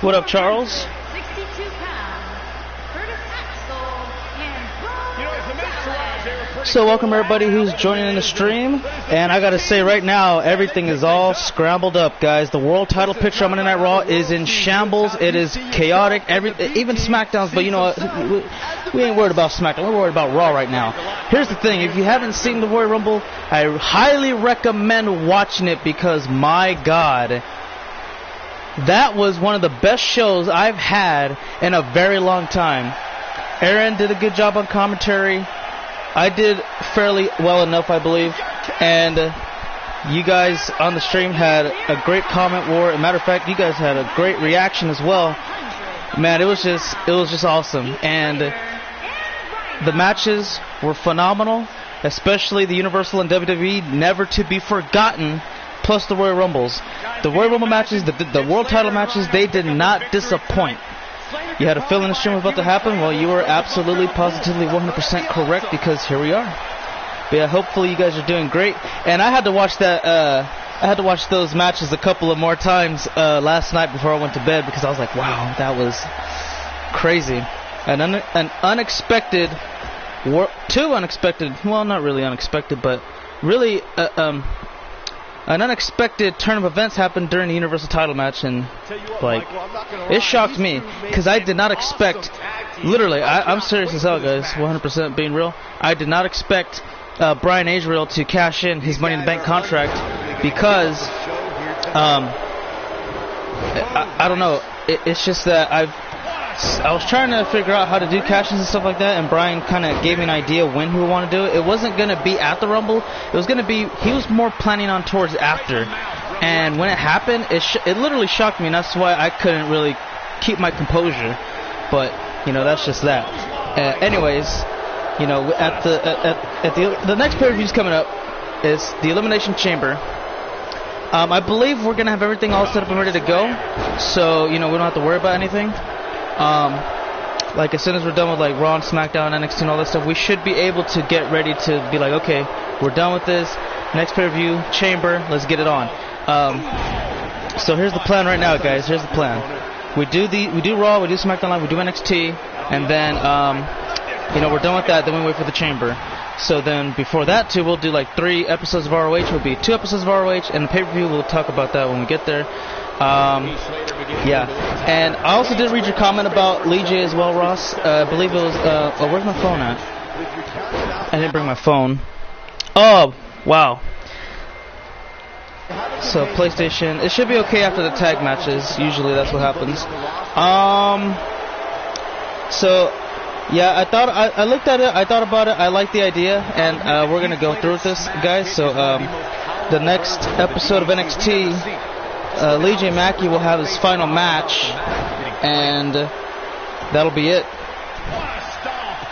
What up, Charles? So welcome everybody who's joining in the stream, and I gotta say right now everything is all scrambled up, guys. The world title picture on Monday Night Raw is in shambles. It is chaotic. Even SmackDown's, but you know what? We ain't worried about SmackDown. We're worried about Raw right now. Here's the thing: if you haven't seen the Royal Rumble, I highly recommend watching it because my God, that was one of the best shows I've had in a very long time. Aaron did a good job on commentary. I did fairly well enough, I believe, and you guys on the stream had a great comment war. As a matter of fact, you guys had a great reaction as well. Man, it was just awesome, and the matches were phenomenal, especially the Universal and WWE, never to be forgotten. Plus the Royal Rumbles, the Royal Rumble matches, the world title matches, they did not disappoint. You had a feeling the stream was about to happen? Well, you were absolutely, positively, 100% correct, because here we are. But yeah, hopefully you guys are doing great. And I had to watch that. I had to watch those matches a couple of more times last night before I went to bed, because I was like, wow, that was crazy. An unexpected, two unexpected. Well, not really unexpected, but really an unexpected turn of events happened during the Universal title match, and like, it shocked me because I did not expect, literally, I'm serious as hell, guys, 100% being real. I did not expect Brian Israel to cash in his Money in the Bank contract because I don't know, it's just that I was trying to figure out how to do cash-ins and stuff like that, and Brian kind of gave me an idea when he would want to do it. It wasn't going to be at the Rumble. It was going to be, he was more planning on towards after. And when it happened, it literally shocked me, and that's why I couldn't really keep my composure. But, you know, that's just that. Anyways, you know, at the next pay-per-view coming up is the Elimination Chamber. I believe we're going to have everything all set up and ready to go, so, you know, we don't have to worry about anything. Like, as soon as we're done with like Raw and SmackDown, NXT and all that stuff, we should be able to get ready to be like, okay, we're done with this. Next pay-per-view, Chamber, let's get it on. So here's the plan right now, guys. Here's the plan. We do Raw, we do SmackDown Live, we do NXT, and then you know, we're done with that. Then we wait for the Chamber. So then before that too, we'll do like 3 episodes of ROH. It'll be 2 episodes of ROH, and the pay-per-view, we'll talk about that when we get there. Yeah, and I also did read your comment about Lee J as well, Ross. I believe it was, oh, where's my phone at? I didn't bring my phone. Oh, wow. So, PlayStation, it should be okay after the tag matches. Usually that's what happens. So, yeah, I looked at it, I thought about it, I like the idea, and we're going to go through with this, guys. So, the next episode of NXT, Lee J Mackey will have his final match, and that'll be it.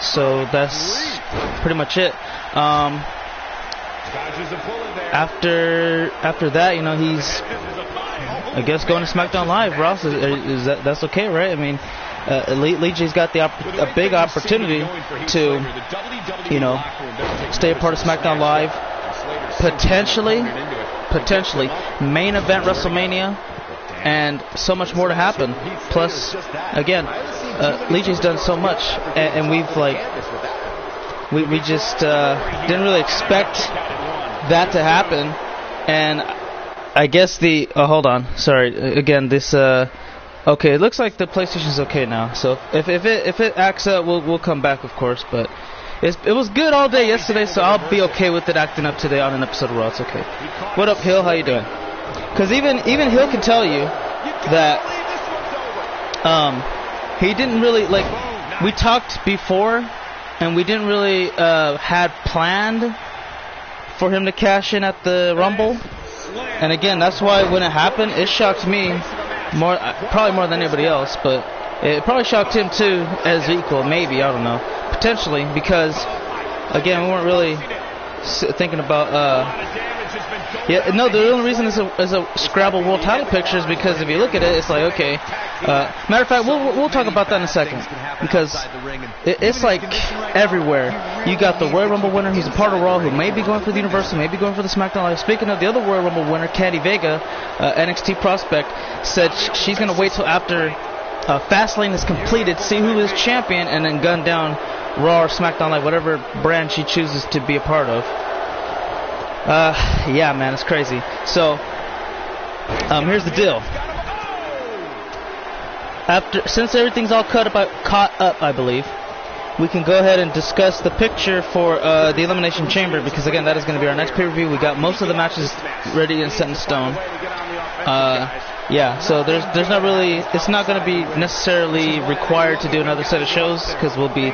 So that's pretty much it. After that, you know, he's, I guess, going to SmackDown Live. Ross, is that's okay, right? I mean, Lee J's got a big opportunity to, you know, stay a part of SmackDown Live, potentially main event WrestleMania, and so much more to happen. Plus, again, Lee J's done so much, and we've like, we just didn't really expect that to happen. And I guess hold on, sorry, again, this okay, it looks like the PlayStation's okay now. So if it acts up, we'll come back, of course, but it was good all day yesterday, so I'll be okay with it acting up today on an episode of Raw. It's okay. What up, Hill? How you doing? Because even Hill can tell you that he didn't really, like, we talked before, and we didn't really had planned for him to cash in at the Rumble. And again, that's why when it happened, it shocked me more, probably more than anybody else, but it probably shocked him too as equal, maybe, I don't know. Potentially, because, again, we weren't really thinking about Yeah, no, the only reason it's a Scrabble world title picture is because if you look at it, it's like, okay. Matter of fact, we'll talk about that in a second, because it's like everywhere. You got the Royal Rumble winner who's a part of Raw, who may be going for the Universal, may be going for the SmackDown Live. Speaking of the other Royal Rumble winner, Candy Vega, NXT prospect, said she's going to wait till after Fastlane is completed, see who is champion, and then gun down Raw or SmackDown Live, whatever brand she chooses to be a part of. Yeah, man, it's crazy. So, here's the deal. Since everything's all caught up, I believe, we can go ahead and discuss the picture for the Elimination Chamber, because again, that is going to be our next pay-per-view. We got most of the matches ready and set in stone. Yeah, so there's not really, it's not going to be necessarily required to do another set of shows, because we'll be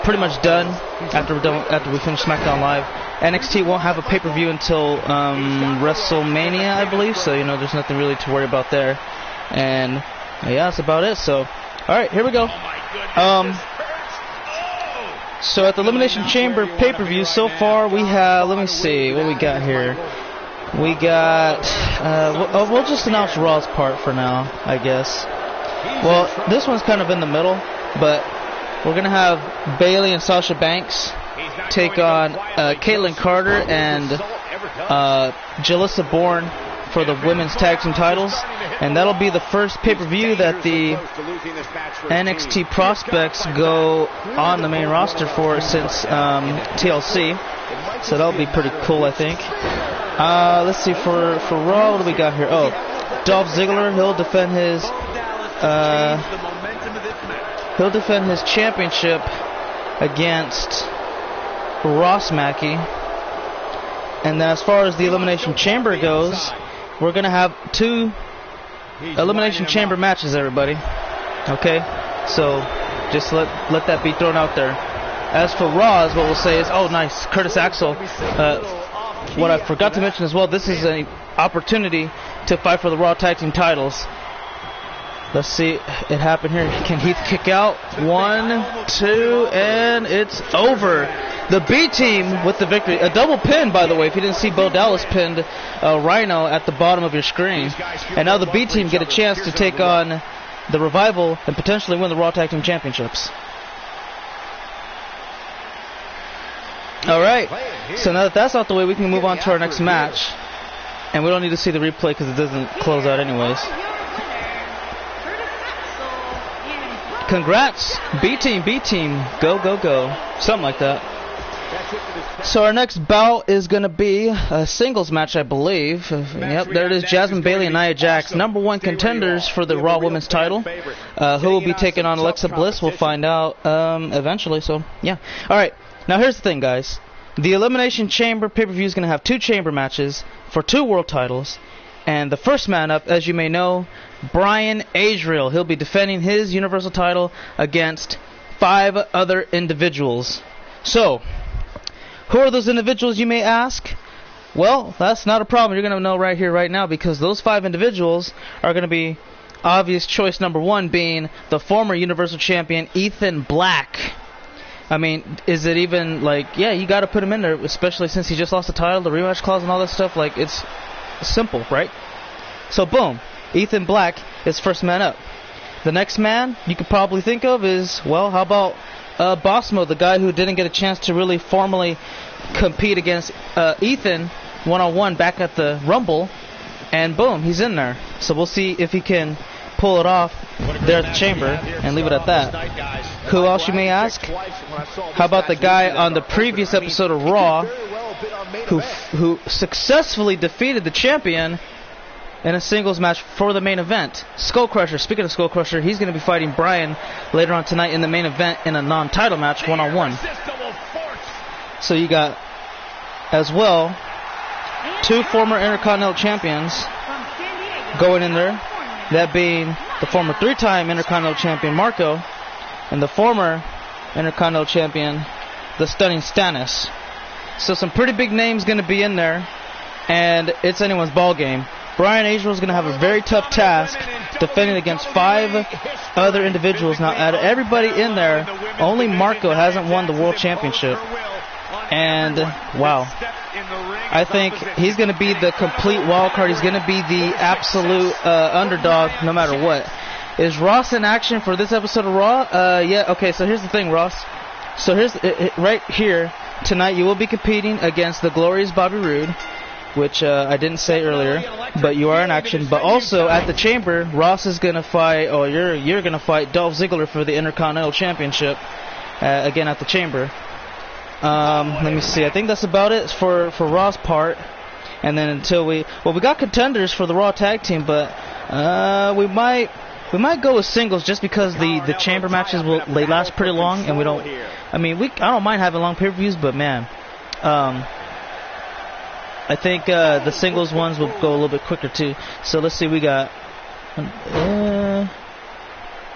pretty much done after we finish SmackDown Live. NXT won't have a pay-per-view until WrestleMania, I believe, so you know there's nothing really to worry about there. And yeah, that's about it. So, all right, here we go. So at the Elimination Chamber pay-per-view so far, we have, let me see what we got here. We got, we'll just announce Raw's part for now, I guess. Well, this one's kind of in the middle, but we're going to have Bayley and Sasha Banks take on Caitlyn Carter and Jalissa Bourne for the women's tag team titles. And that'll be the first pay-per-view that the NXT prospects go on the main roster for since TLC. So that'll be pretty cool, I think. Let's see, for Raw, what do we got here? Oh, Dolph Ziggler, he'll defend his championship against Ross Mackey. And then as far as the Elimination Chamber goes, we're going to have 2 Elimination Chamber matches, everybody. Okay? So just let that be thrown out there. As for Raw, what we'll say is, oh nice, Curtis Axel. What I forgot to mention as well, this is an opportunity to fight for the Raw Tag Team titles. Let's see it happen here. Can Heath kick out? 1, 2, and it's over. The B team with the victory. A double pin, by the way, if you didn't see Bo Dallas pinned Rhino at the bottom of your screen. And now the B team get a chance to take on the Revival and potentially win the Raw Tag Team Championships. Alright, so now that that's out the way, we can move on to our next match. And we don't need to see the replay because it doesn't close out anyways. Congrats, B team, go, go, go. Something like that. So our next bout is going to be a singles match, I believe. Yep, there it is, Jasmine Bayley and Nia Jax, #1 contenders for the Raw Women's title. Who will be taking on Alexa Bliss, we'll find out eventually, so yeah. Alright, now here's the thing, guys. The Elimination Chamber pay-per-view is going to have 2 chamber matches for 2 world titles. And the first man up, as you may know, Brian Adriel. He'll be defending his Universal title against 5 other individuals. So, who are those individuals, you may ask? Well, that's not a problem. You're going to know right here, right now, because those 5 individuals are going to be obvious choice number 1 being the former Universal Champion, Ethan Black. I mean, is it even like, yeah, you got to put him in there, especially since he just lost the title, the rematch clause and all that stuff. Like, it's simple, right? So, boom, Ethan Black is first man up. The next man you could probably think of is, well, how about Bossmo, the guy who didn't get a chance to really formally compete against Ethan one-on-one back at the Rumble, and boom, he's in there. So we'll see if he can pull it off there at the Chamber and leave it at that. Who else, you may ask? How about the guy on the previous episode of Raw who successfully defeated the champion in a singles match for the main event? Skull Crusher. Speaking of Skull Crusher, he's going to be fighting Brian later on tonight in the main event in a non-title match, one-on-one. So you got, as well, 2 former Intercontinental champions going in there. That being the former 3-time Intercontinental champion, Marco, and the former Intercontinental champion, the Stunning Stannis. So some pretty big names going to be in there, and it's anyone's ball game. Brian Adriel is going to have a very tough task defending against 5 other individuals. Now, out of everybody in there, only Marco hasn't won the World Championship. And, wow, I think he's going to be the complete wild card. He's going to be the absolute underdog no matter what. Is Ross in action for this episode of Raw? Yeah, okay, so here's the thing, Ross. So here's right here, tonight you will be competing against the glorious Bobby Roode, which I didn't say earlier, but you are in action. But also at the Chamber, Ross is going to fight, or you're going to fight Dolph Ziggler for the Intercontinental Championship again at the Chamber. Let me see. I think that's about it for Raw's part. And then until we got contenders for the Raw Tag Team, but we might go with singles just because the Chamber matches they last pretty long, and we don't. I mean, I don't mind having long pay-per-views, but man, I think the singles ones will go a little bit quicker too. So let's see. We got.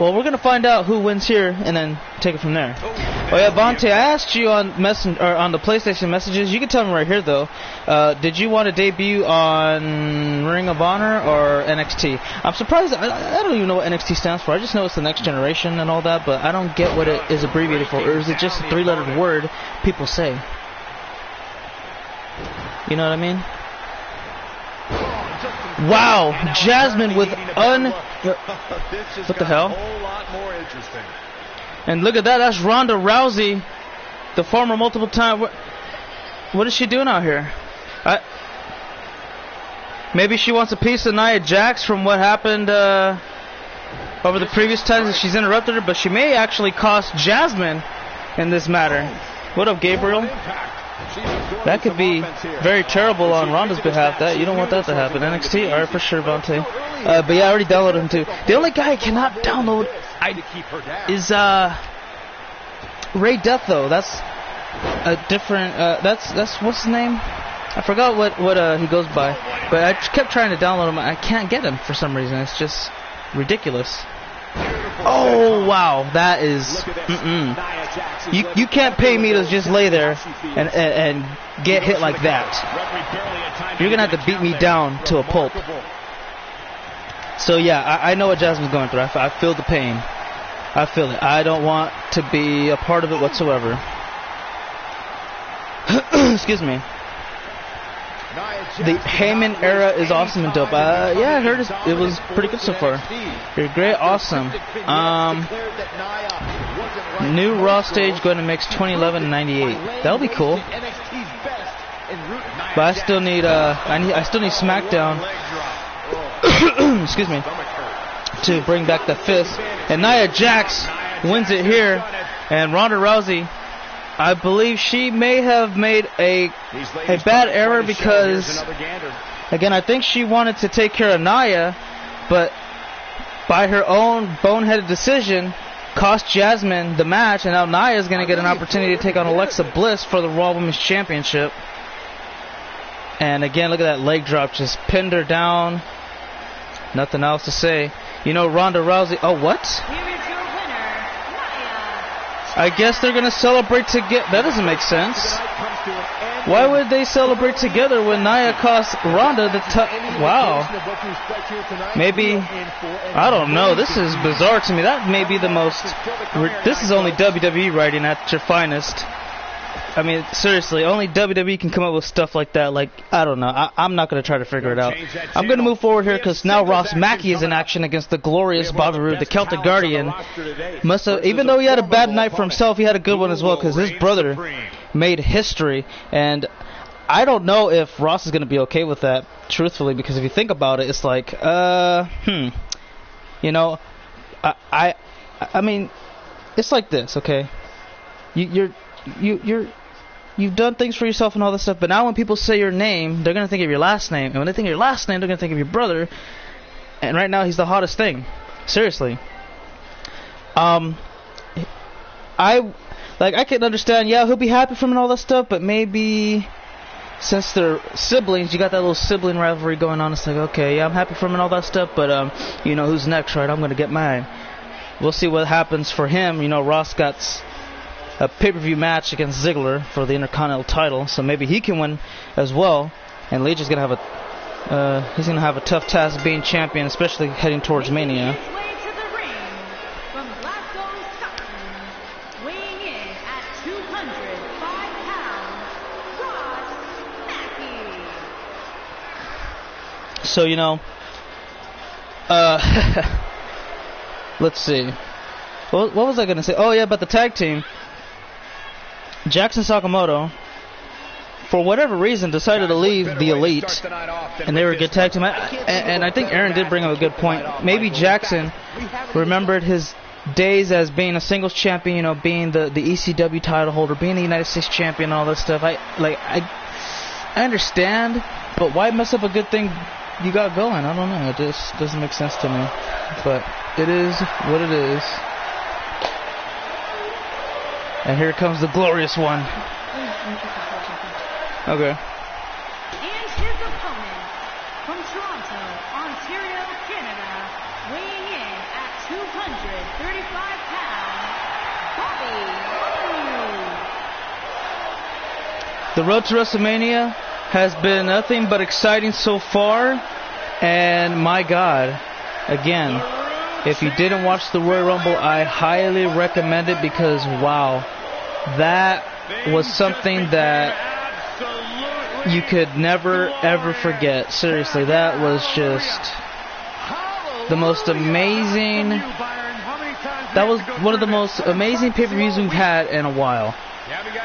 Well, we're gonna find out who wins here, and then take it from there. Oh yeah, Vontae, I asked you on on the PlayStation messages. You can tell me right here though. Did you want to debut on Ring of Honor or NXT? I'm surprised. I don't even know what NXT stands for. I just know it's the next generation and all that, but I don't get what it is abbreviated for. Or is it just a 3-lettered word people say? You know what I mean? Wow, Jasmine with what the hell? And look at that, that's Ronda Rousey, the former multiple time. What is she doing out here? Maybe she wants a piece of Nia Jax from what happened over the previous times that she's interrupted her, but she may actually cost Jasmine in this matter. What up, Gabriel? That could be very terrible on Ronda's behalf. That you don't want that to happen. NXT, alright, for sure, Vontae. But yeah, I already downloaded him too. The only guy I cannot download is Ray Death though. That's a different. That's what's his name? I forgot what he goes by. But I kept trying to download him. I can't get him for some reason. It's just ridiculous. Oh wow, that is. You can't pay me to just lay there and get hit like that. You're gonna have to beat me down to a pulp. So yeah, I know what Jasmine's going through. I feel the pain. I feel it. I don't want to be a part of it whatsoever. Excuse me. The Heyman era is awesome and dope. Yeah, I heard it was pretty good so far. You're great, awesome. New Raw stage going to mix 2011 and 98. That'll be cool. But I still need I still need SmackDown. Excuse me. To bring back the fist. And Nia Jax wins it here, and Ronda Rousey, I believe she may have made a bad error because, again, I think she wanted to take care of Nia, but by her own boneheaded decision, cost Jasmine the match, and now Nia is going to get an opportunity to take on Alexa Bliss for the Raw Women's Championship. And again, look at that leg drop, just pinned her down. Nothing else to say. You know, Ronda Rousey. Oh, what? I guess they're going to celebrate together. That doesn't make sense. Why would they celebrate together when Nia cost Ronda the wow. Maybe, I don't know. This is bizarre to me. That may be the most. This is only WWE writing at your finest. I mean, seriously, only WWE can come up with stuff like that. Like, I don't know. I'm not going to try to figure it out. I'm going to move forward here because now Ross Mackey is in action against the glorious Bobby Roode, the Celtic Guardian. Must have, even though he had a bad night for himself, he had a good one as well because his brother made history. And I don't know if Ross is going to be okay with that, truthfully, because if you think about it, it's like, you know, I mean, it's like this, okay? You've done things for yourself and all this stuff, but now when people say your name, they're going to think of your last name. And when they think of your last name, they're going to think of your brother. And right now, he's the hottest thing. Seriously. I can understand, yeah, he'll be happy from and all that stuff, but maybe since they're siblings, you got that little sibling rivalry going on. It's like, okay, yeah, I'm happy from and all that stuff, but, you know, who's next, right? I'm going to get mine. We'll see what happens for him. You know, Ross got a pay-per-view match against Ziggler for the Intercontinental title, so maybe he can win as well. And Leach is gonna have a tough task being champion, especially heading towards Mania. So, you know, let's see. What was I going to say? Oh, yeah, about the tag team. Jackson Sakamoto, for whatever reason, decided to leave the Elite, and they were a good tag team. And I think Aaron did bring up a good point. Maybe Jackson remembered his days as being a singles champion, you know, being the ECW title holder, being the United States champion, all this stuff. I understand, but why mess up a good thing you got going? I don't know. It just doesn't make sense to me. But it is what it is. And here comes the glorious one. Okay. And his opponent from Toronto, Ontario, Canada, weighing in at 235 pounds, Bobby Roode. The road to WrestleMania has been nothing but exciting so far, and my God, again, if you didn't watch the Royal Rumble, I highly recommend it because, wow, that was something that you could never, ever forget. Seriously, that was just the most amazing, that was one of the most amazing pay-per-views we've had in a while.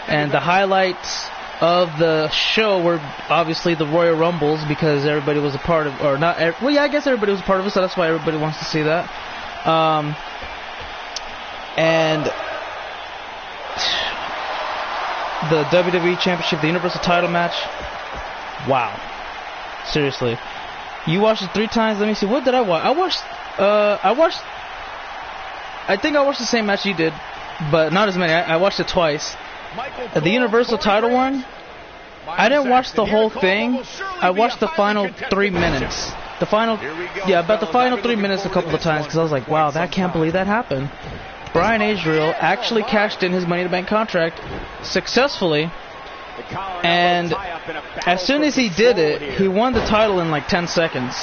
And the highlights of the show were obviously the Royal Rumbles because everybody was a part of, or not, well, yeah, I guess everybody was a part of it, so that's why everybody wants to see that. And the WWE Championship, the Universal title match, wow. Seriously. You watched it 3 times. Let me see. What did I watch? I think I watched the same match you did, but not as many. I watched it twice. The Universal title one, I didn't watch the whole thing. I watched the final 3 minutes. About the final 3 minutes a couple of times because I was like, wow, I can't believe that happened. Brian Israel actually cashed in his Money in the Bank contract successfully, and as soon as he did it, he won the title in like 10 seconds.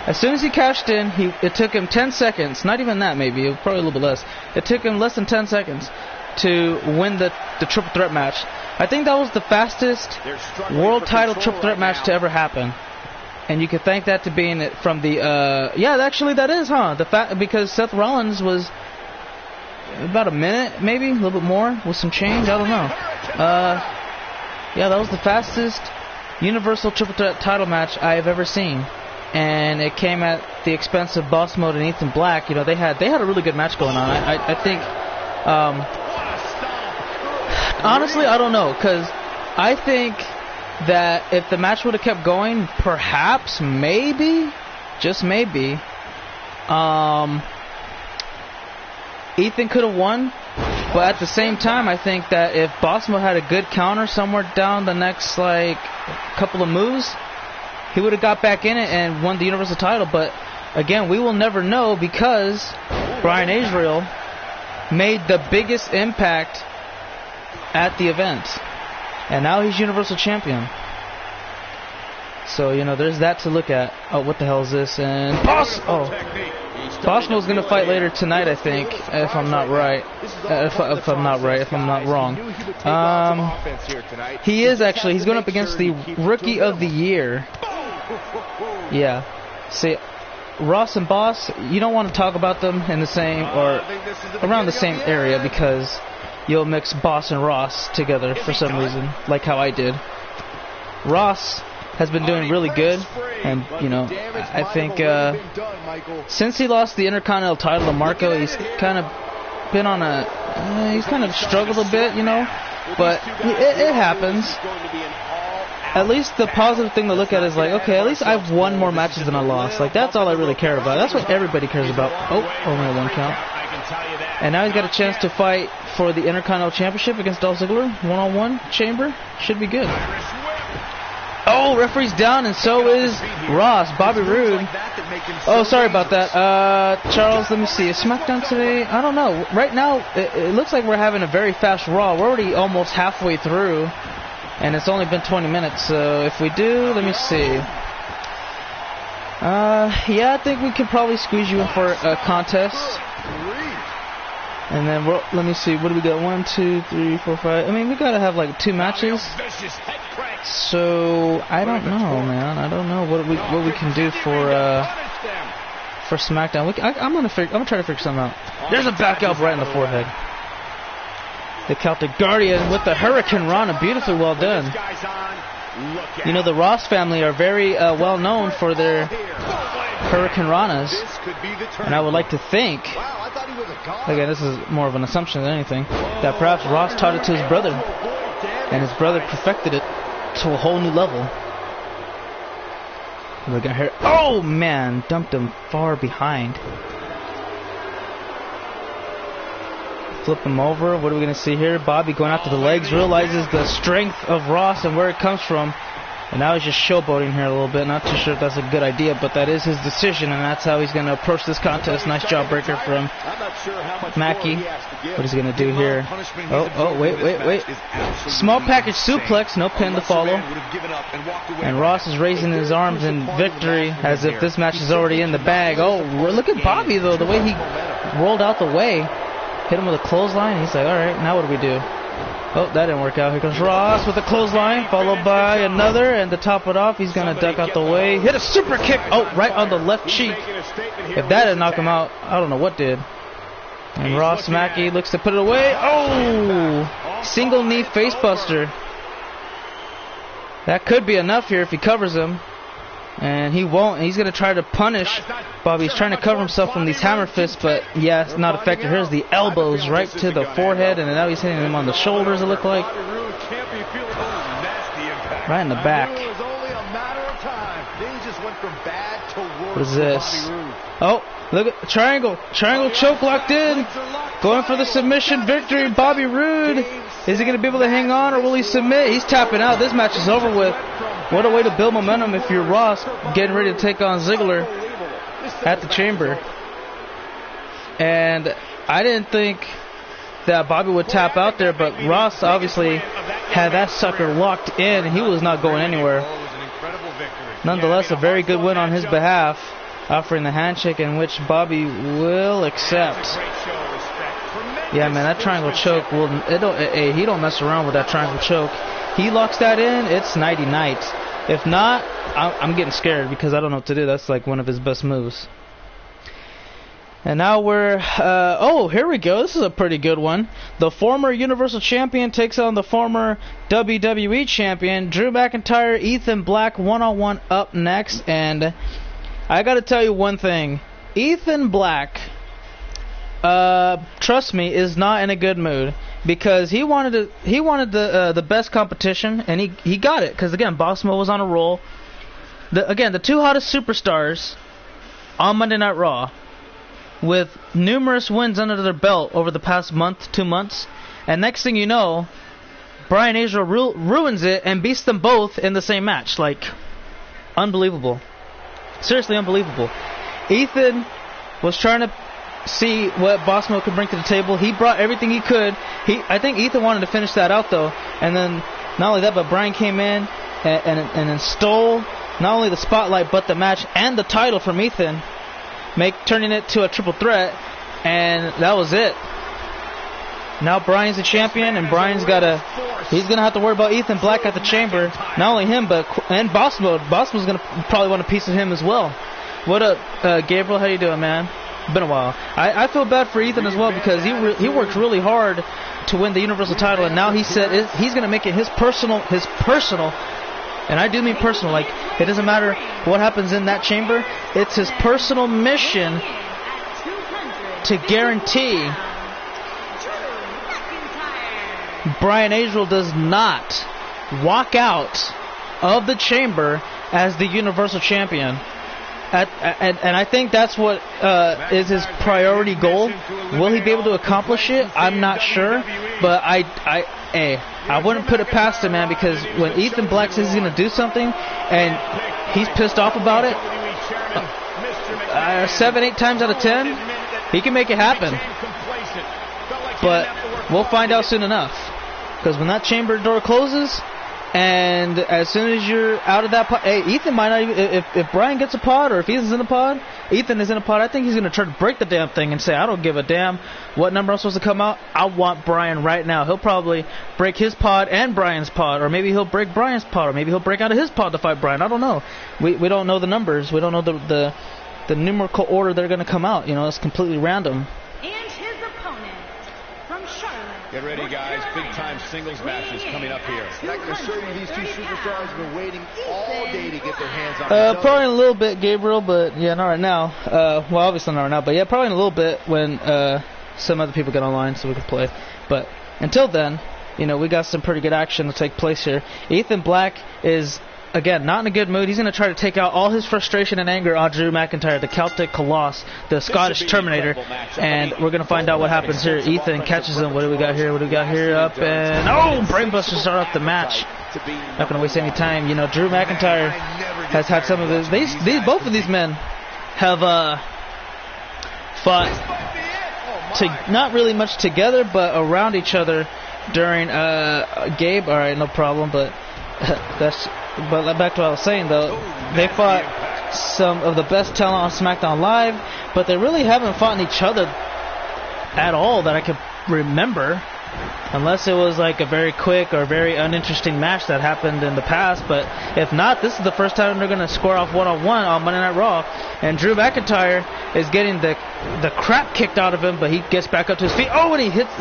As soon as he cashed in, it took him 10 seconds, not even that maybe, probably a little bit less. It took him less than 10 seconds to win the triple threat match. I think that was the fastest world title triple threat match to ever happen. And you can thank that to being it from the, yeah, actually that is, huh? Because Seth Rollins was about a minute, maybe, a little bit more, with some change, I don't know. Yeah, that was the fastest Universal Triple Threat title match I have ever seen. And it came at the expense of Boss Mode and Ethan Black. You know, they had a really good match going on. I think, honestly, I don't know, because I think that if the match would have kept going, perhaps, maybe, just maybe, Ethan could have won. But at the same time, I think that if Boss Mode had a good counter somewhere down the next, like, couple of moves, he would have got back in it and won the Universal title. But, again, we will never know because Brian Israel made the biggest impact at the event. And now he's Universal Champion. So, you know, there's that to look at. Oh, what the hell is this? And Boss Mode's going to fight later tonight, I think, if I'm not right. If I'm not wrong. He is actually. He's going up against the Rookie of the Year. Yeah. See, Ross and Boss, you don't want to talk about them in the same, or around the same area, because you'll mix Boss and Ross together for some reason, like how I did. Ross has been doing really good, and, you know, I think since he lost the Intercontinental title to Marco, he's kind of been on he's kind of struggled a bit, you know, but it happens. At least the positive thing to look at is like, okay, at least I've won more matches than I lost. Like, that's all I really care about. That's what everybody cares about. Oh, only a 1 count. And now he's got a chance to fight for the Intercontinental Championship against Dolph Ziggler, one-on-one chamber. Should be good. Oh, referee's down, and so is Ross. Bobby Roode. Oh, sorry about that. Charles, let me see. Is SmackDown today? I don't know. Right now, it looks like we're having a very fast Raw. We're already almost halfway through, and it's only been 20 minutes. So if we do, let me see. Yeah, I think we can probably squeeze you in for a contest. And then, let me see. What do we got? 1, 2, 3, 4, 5. I mean, we got to have like 2 matches. So I don't know, man. I don't know what we can do for SmackDown. I'm gonna try to figure something out. There's a back elbow right in the forehead. The Celtic Guardian with the Hurricane Rana, beautifully well done. You know, the Ross family are very well known for their Hurricane Ranas, and I would like to think, again, this is more of an assumption than anything, that perhaps Ross taught it to his brother, and his brother perfected it to a whole new level. Look at here. Oh man, dumped him far behind. Flip him over. What are we going to see here? Bobby going after the legs, realizes the strength of Ross and where it comes from. And now he's just showboating here a little bit. Not too sure if that's a good idea, but that is his decision, and that's how he's going to approach this contest. Nice jawbreaker from Mackie. What is he going to do here? Oh, wait. Small package suplex, no pin to follow. And Ross is raising his arms in victory as if this match is already in the bag. Oh, look at Bobby, though, the way he rolled out the way. Hit him with a clothesline. He's like, all right, now what do we do? Oh, that didn't work out. Here comes Ross with a clothesline, followed by another, and to top it off, he's going to duck out the way. Hit a super kick. Oh, right on the left cheek. If that didn't knock him out, I don't know what did. And Ross Mackie looks to put it away. Oh, single knee facebuster. That could be enough here if he covers him. And he won't. He's going to try to punish Bobby. He's trying to cover himself from these hammer fists, but yeah, it's not effective. Here's the elbows right to the forehead, and now he's hitting him on the shoulders, it looked like. Right in the back. What is this? Oh, look at triangle. Triangle choke locked in. Going for the submission victory. Bobby Roode. Is he going to be able to hang on, or will he submit? He's tapping out. This match is over with. What a way to build momentum if you're Ross getting ready to take on Ziggler at the Chamber. And I didn't think that Bobby would tap out there, but Ross obviously had that sucker locked in. He was not going anywhere. Nonetheless, a very good win on his behalf, offering the handshake in which Bobby will accept. Yeah, man, that triangle choke, he don't mess around with that triangle choke. He locks that in, it's nighty-night. If not, I'm getting scared because I don't know what to do. That's like one of his best moves. And now we're... oh, here we go. This is a pretty good one. The former Universal Champion takes on the former WWE Champion. Drew McIntyre, Ethan Black, one-on-one up next. And I got to tell you one thing. Ethan Black, trust me, is not in a good mood. Because he wanted the best competition, and he got it. Because again, Bossmo was on a roll. The two hottest superstars on Monday Night Raw, with numerous wins under their belt over the past month, 2 months, and next thing you know, Brian Azrael ruins it and beats them both in the same match. Like, unbelievable. Seriously unbelievable. Ethan was trying to see what Bossmo could bring to the table. He brought everything he could. I think Ethan wanted to finish that out, though. And then, not only that, but Brian came in and then stole not only the spotlight, but the match and the title from Ethan, turning it to a triple threat. And that was it. Now Brian's the champion, and he's going to have to worry about Ethan Black at the Chamber. Not only him, and Bossmo. Bossmo's going to probably want a piece of him as well. What up, Gabriel? How you doing, man? Been a while. I feel bad for Ethan as well because he worked really hard to win the Universal title, and now he said he's going to make it his personal, and I do mean personal. Like, it doesn't matter what happens in that chamber. It's his personal mission to guarantee Brian Azrael does not walk out of the chamber as the Universal Champion. And I think that's what is his priority goal. Will he be able to accomplish it? I'm not sure, but I wouldn't put it past him, man, because when Ethan Black says he's going to do something and he's pissed off about it, 7-8 times out of 10, he can make it happen. But we'll find out soon enough, because when that chamber door closes And as soon as you're out of that pod, hey, Ethan might not even, if Brian gets a pod or if Ethan's in a pod, Ethan is in a pod, I think he's going to try to break the damn thing and say, I don't give a damn what number I'm supposed to come out. I want Brian right now. He'll probably break his pod and Brian's pod, or maybe he'll break Brian's pod, or maybe he'll break out of his pod to fight Brian. I don't know. We don't know the numbers. We don't know the numerical order they're going to come out. You know, it's completely random. And his opponent from Charlotte. Get ready, guys. Big-time singles matches coming up here. I can assure you these two superstars have been waiting all day to get their hands on each other. Probably in a little bit, Gabriel, but yeah, not right now. Well, obviously not right now, but yeah, probably in a little bit when some other people get online so we can play. But until then, you know, we got some pretty good action to take place here. Ethan Black is, again, not in a good mood. He's going to try to take out all his frustration and anger on Drew McIntyre, the Celtic Coloss, the Scottish Terminator. And we're going to find out what happens here. Ethan catches him. What do we got here? What do we got here? Up and... oh, Brainbuster start up the match. Not going to waste any time. You know, Drew McIntyre has had some of his... both of these men have fought not really much together, but around each other during... Gabe, all right, no problem, but... But back to what I was saying, though, they fought some of the best talent on SmackDown Live, but they really haven't fought each other at all that I can remember, unless it was like a very quick or very uninteresting match that happened in the past. But if not, this is the first time they're going to square off one-on-one on Monday Night Raw, and Drew McIntyre is getting the crap kicked out of him, but he gets back up to his feet. Oh, and he hits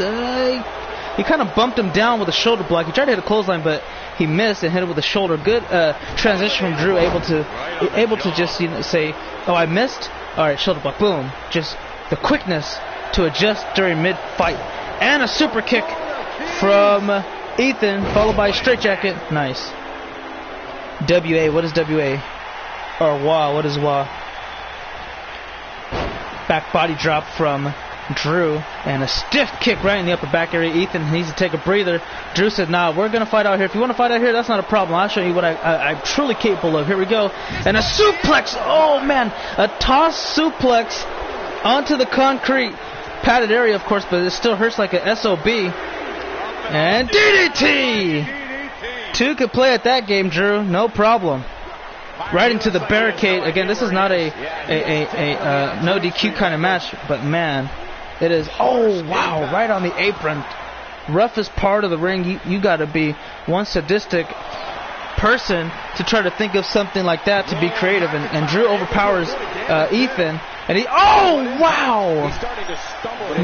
he kind of bumped him down with a shoulder block. He tried to hit a clothesline, but he missed and hit it with a shoulder. Good transition from Drew, able to just, you know, say, "Oh, I missed. All right, shoulder block, boom." Just the quickness to adjust during mid-fight, and a super kick from Ethan, followed by a straightjacket. Nice. WA, what is WA? Or WA, what is WA? Back body drop from Drew, and a stiff kick right in the upper back area. Ethan needs to take a breather. Drew said, nah, we're going to fight out here. If you want to fight out here, that's not a problem. I'll show you what I'm truly capable of. Here we go. And a suplex. Oh, man. A toss suplex onto the concrete. Padded area, of course, but it still hurts like a SOB. And DDT! Two could play at that game, Drew. No problem. Right into the barricade. Again, this is not a no DQ kind of match, but, man, it is. Oh, wow, right on the apron. Roughest part of the ring. You got to be one sadistic person to try to think of something like that to be creative. And Drew overpowers Ethan. And he, oh, wow.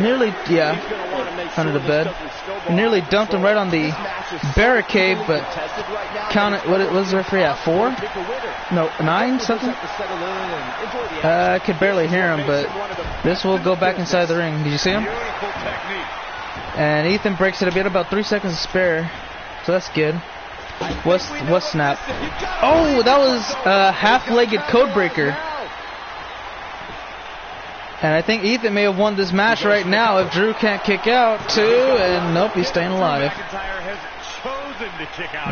Nearly, yeah, under the bed. Nearly dumped him right on the barricade, but count it. What was the referee at? 4? No, 9 something? I could barely hear him, but this will go back inside the ring. Did you see him? And Ethan breaks it a bit, about 3 seconds to spare, so that's good. What's snap? Oh, that was a half-legged codebreaker. And I think Ethan may have won this match right now if Drew can't kick out too. And nope, he's staying alive.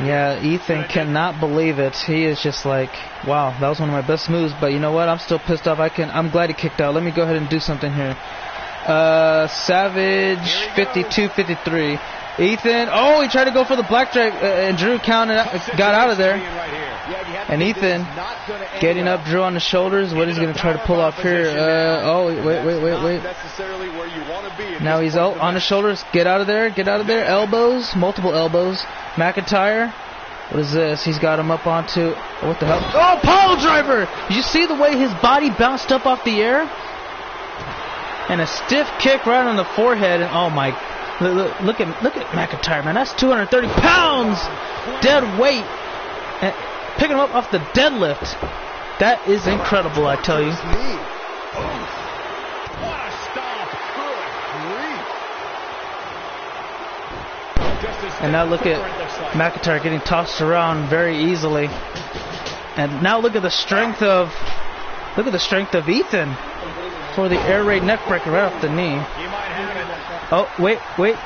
Yeah, Ethan cannot believe it. He is just like, wow, that was one of my best moves. But you know what? I'm still pissed off. I'm glad he kicked out. Let me go ahead and do something here. Savage 52-53. Ethan, oh, he tried to go for the blackjack, and Drew got out of there. And Ethan getting up Drew on the shoulders. What is he going to try to pull off here? Oh, wait. Now he's on the shoulders. Get out of there. Elbows, multiple elbows. McIntyre, what is this? He's got him up onto, what the hell? Oh, pile driver! Did you see the way his body bounced up off the air? And a stiff kick right on the forehead. And oh my, look at McIntyre, man. That's 230 pounds dead weight. And picking him up off the deadlift. That is incredible, I tell you. And now look at McIntyre getting tossed around very easily. And now look at the strength of Ethan for the air raid neckbreaker right off the knee. Oh, wait.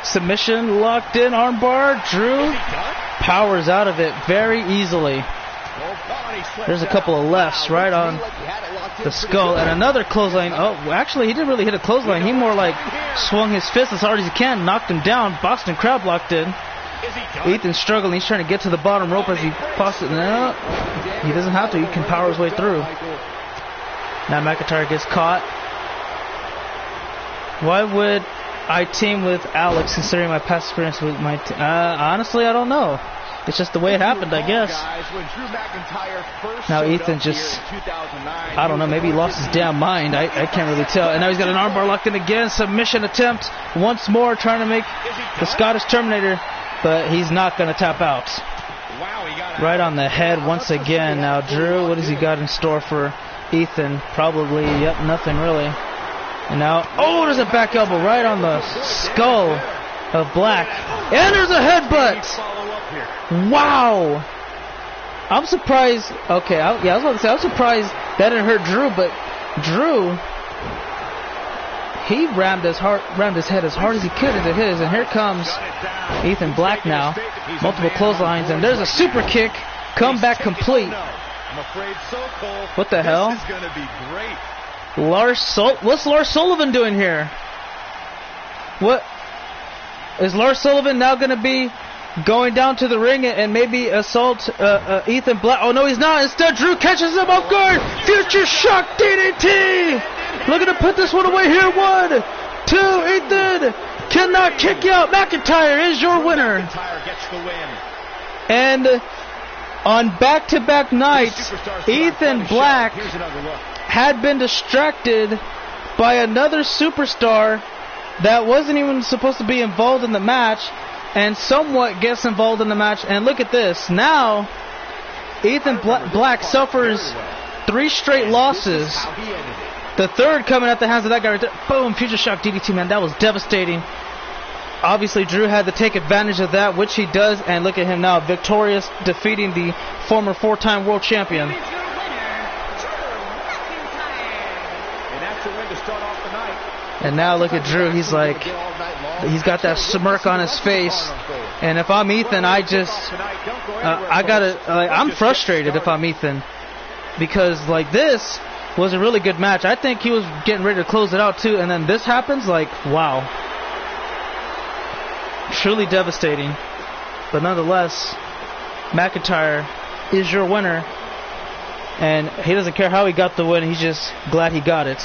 Submission locked in, armbar. Drew powers out of it very easily. There's a couple of lefts right on the skull, and another clothesline. Oh, actually, he didn't really hit a clothesline. He more like swung his fist as hard as he can, knocked him down. Boston crab locked in. Ethan's struggling. He's trying to get to the bottom rope as he possibly. No, he doesn't have to. He can power his way through. Now McIntyre gets caught. Why would I team with Alex considering my past experience with my team? Honestly, I don't know. It's just the way it happened, I guess. Now Ethan just, I don't know, maybe he lost his damn mind. I can't really tell. And now he's got an armbar locked in again. Submission attempt once more, trying to make the Scottish Terminator, but he's not going to tap out. Right on the head once again. Now Drew, what has he got in store for Ethan? Probably, yep, nothing really. And now, oh, there's a back elbow right on the skull of Black. And there's a headbutt. Wow. I'm surprised. Okay, I was about to say, I'm surprised that didn't hurt Drew, but Drew, he rammed his head as hard as he could into his. And here comes Ethan Black now. Multiple clotheslines, and there's a super kick. Comeback complete. What the hell? What's Lars Sullivan doing here? What is Lars Sullivan now going to be going down to the ring and maybe assault Ethan Black? Oh no, he's not. Instead, Drew catches him off guard. Future Shock DDT. Looking to put this one away here. 1, 2. Ethan cannot kick you out. McIntyre is your winner. And on back-to-back nights, Ethan Black had been distracted by another superstar that wasn't even supposed to be involved in the match, and somewhat gets involved in the match. And look at this. Now, Ethan Black suffers 3 straight losses. The third coming at the hands of that guy right there. Boom, Future Shock DDT, man. That was devastating. Obviously, Drew had to take advantage of that, which he does. And look at him now, victorious, defeating the former 4-time world champion. And now look at Drew. He's like, he's got that smirk on his face. And if I'm Ethan, I'm frustrated if I'm Ethan, because like this was a really good match. I think he was getting ready to close it out too, and then this happens. Like, wow, truly devastating. But nonetheless, McIntyre is your winner, and he doesn't care how he got the win. He's just glad he got it.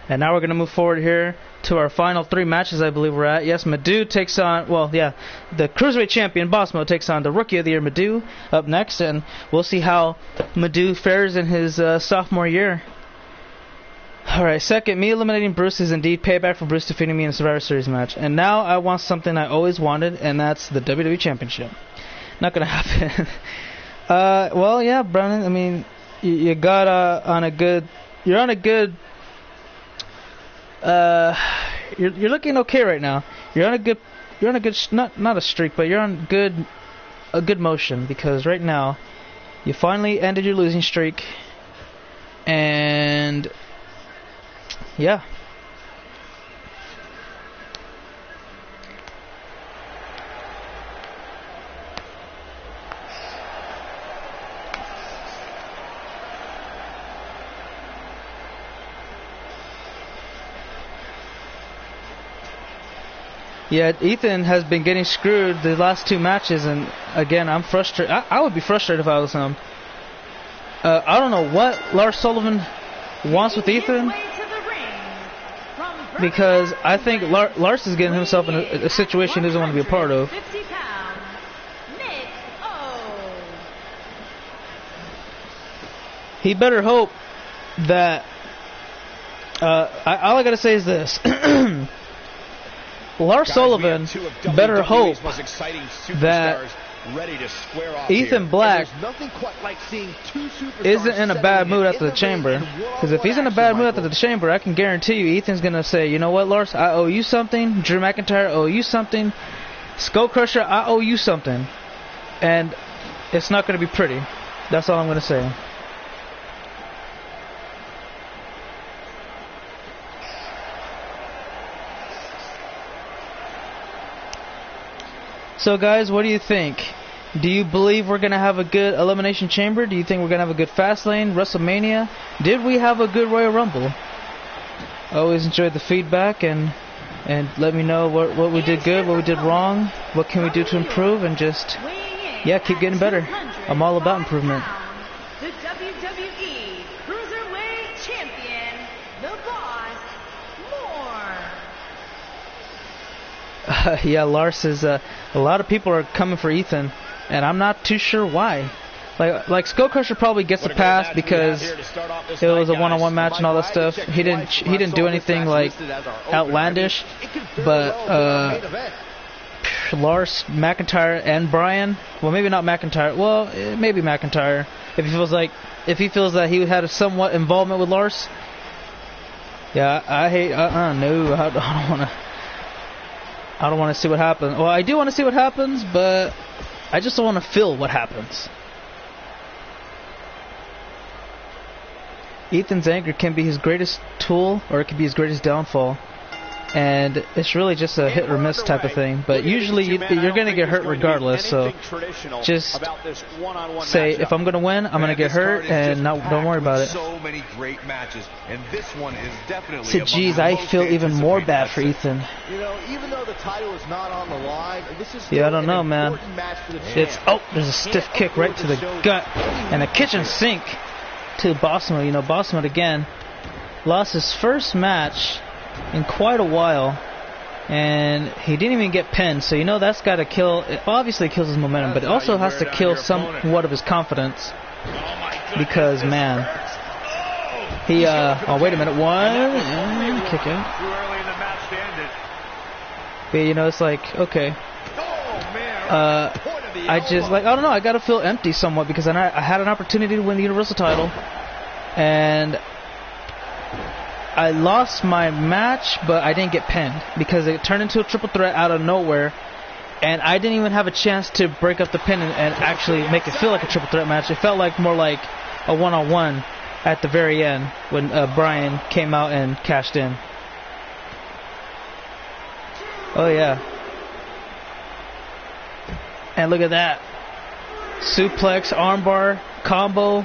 And now we're going to move forward here to our final 3 matches, I believe we're at. Yes, Madhu takes on, the Cruiserweight Champion, Boss Mo, takes on the Rookie of the Year, Madhu, up next. And we'll see how Madhu fares in his sophomore year. Alright, second, me eliminating Bruce is indeed payback for Bruce defeating me in a Survivor Series match. And now I want something I always wanted, and that's the WWE Championship. Not going to happen. Well, yeah, Brennan, I mean, you got you're on a good... you're looking okay right now. You're on a good not a streak, but you're on a good motion, because right now you finally ended your losing streak, and yeah. Yeah, Ethan has been getting screwed the last 2 matches, and again, I'm frustrated. I would be frustrated if I was him. I don't know what Lars Sullivan wants with Ethan, because I think Lars is getting himself in a situation he doesn't want to be a part of. He better hope that... all I gotta say is this. Lars Sullivan better hope that Ethan Black isn't in a bad mood after the Chamber. Because if he's in a bad mood after the Chamber, I can guarantee you Ethan's going to say, you know what, Lars, I owe you something. Drew McIntyre, I owe you something. Skull Crusher, I owe you something. And it's not going to be pretty. That's all I'm going to say. So guys, what do you think? Do you believe we're going to have a good Elimination Chamber? Do you think we're going to have a good Fastlane, WrestleMania? Did we have a good Royal Rumble? I always enjoyed the feedback, and and let me know what we did good, what we did wrong, what can we do to improve, and just, yeah, keep getting better. I'm all about improvement. The WWE Cruiserweight Champion, the Boss, Moore. Yeah, Lars is, a lot of people are coming for Ethan, and I'm not too sure why. Like Skull Crusher probably gets a pass because it was a one-on-one match and all that stuff. He didn't do anything like outlandish, but Lars, McIntyre, and Bryan. Well, maybe not McIntyre. Well, maybe McIntyre. If he feels that he had a somewhat involvement with Lars. Yeah, I hate. No, I don't want to see what happens. Well, I do want to see what happens, but I just don't want to feel what happens. Ethan's anger can be his greatest tool, or it can be his greatest downfall. And it's really just a hit or miss type of thing. But usually you're going to get hurt regardless. So just say, if I'm going to win, I'm going to get hurt, and don't worry about it. So many great matches, and this one is definitely. So, geez, I feel even more bad for Ethan. You know, even though the title is not on the line, this is I don't know, man. There's a stiff kick right to the gut, and a kitchen sink to Bossmo. You know, Bossmo again lost his first match in quite a while, and he didn't even get pinned. So you know that's got to kill. It obviously kills his momentum, but it also has to kill somewhat of his confidence. Because man, he oh wait a minute, kick out. But you know, it's like, okay. I just, like, I don't know, I gotta feel empty somewhat because I had an opportunity to win the Universal title, and I lost my match, but I didn't get pinned because it turned into a triple threat out of nowhere, and I didn't even have a chance to break up the pin and actually make it feel like a triple threat match. It felt like more like a one-on-one at the very end when Bryan came out and cashed in. Oh yeah. And look at that. Suplex, armbar, combo.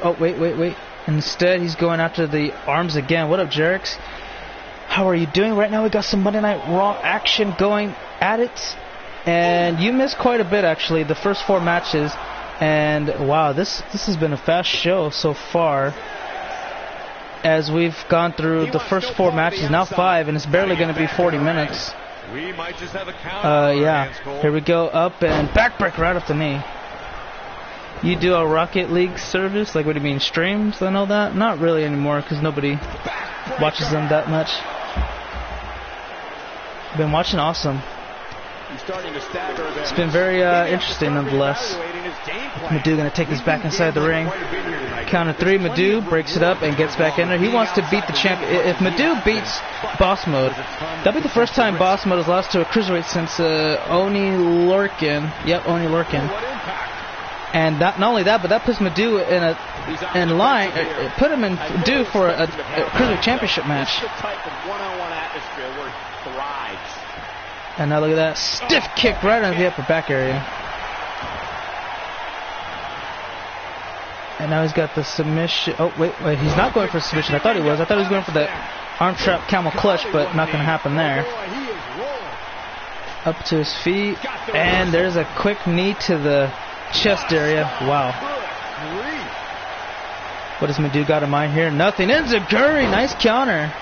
Oh, wait. Instead, he's going after the arms again. What up, Jerix? How are you doing? Right now, we got some Monday Night Raw action going at it. And you missed quite a bit, actually, the first 4 matches. And, wow, this has been a fast show so far. As we've gone through the first 4 matches, now 5, and it's barely going to be 40 minutes. We might just have a count. Yeah. Here we go, up and backbreaker right off the knee. You do a Rocket League service? Like, what do you mean, streams and all that? Not really anymore, because nobody watches them that much. Been watching awesome. It's been very interesting, nonetheless. Madhu going to take this back inside the ring. Count of 3, Madhu breaks it up and gets back in there. He wants to beat the champion. If Madhu beats Boss Mode, that'll be the first time Boss Mode has lost to a cruiserweight since Oni Lorcan. Yep, Oni Lorcan. And not only that, but that puts Madhu in line. Put him in due for a cruiserweight championship match. And now look at that stiff kick right on the upper back area. And now he's got the submission. Oh, wait, he's not going for submission. I thought he was. I thought he was going for the arm trap camel clutch, but not going to happen there. Up to his feet. And there's a quick knee to the chest area. Wow. What does Madhu got in mind here? Nothing. Enziguri. Nice counter.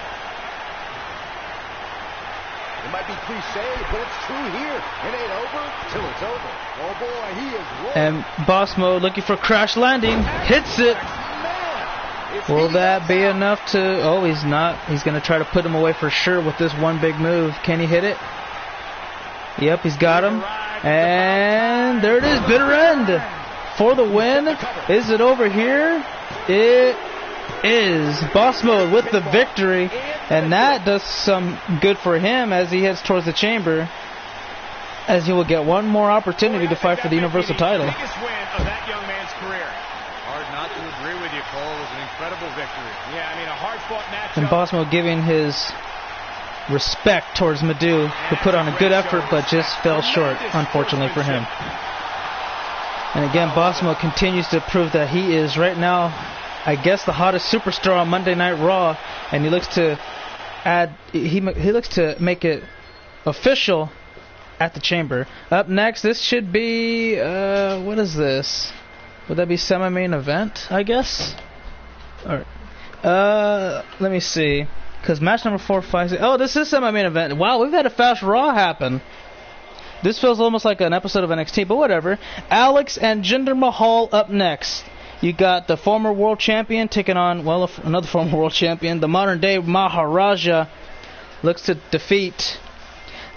It might be cliche, but it's true here. It ain't over till it's over. Oh boy, he is rolling. And Boss Mode looking for crash landing. Hits it. Will that be enough to... Oh, he's not. He's going to try to put him away for sure with this one big move. Can he hit it? Yep, he's got him. And there it is. Bitter end for the win. Is it over here? It is. Boss Mode with the victory. And that does some good for him as he heads towards the chamber, as he will get one more opportunity to fight for the Universal title. Biggest win of that young man's career. Hard not to agree with you, Cole. It was an incredible victory. Yeah, I mean, a hard-fought match. And Boss Mode giving his respect towards Madhu, who put on a good effort but just fell short, unfortunately for him. And again, Boss Mode continues to prove that he is right now, I guess, the hottest superstar on Monday Night Raw, and he looks to add. He looks to make it official at the Chamber. Up next, this should be what is this? Would that be semi-main event? I guess. All right. Let me see. Because match number 4, 5, 6. Oh, this is semi-main event. Wow, we've had a fast Raw happen. This feels almost like an episode of NXT, but whatever. Alex and Jinder Mahal up next. You got the former world champion taking on, well, another former world champion. The modern day Maharaja looks to defeat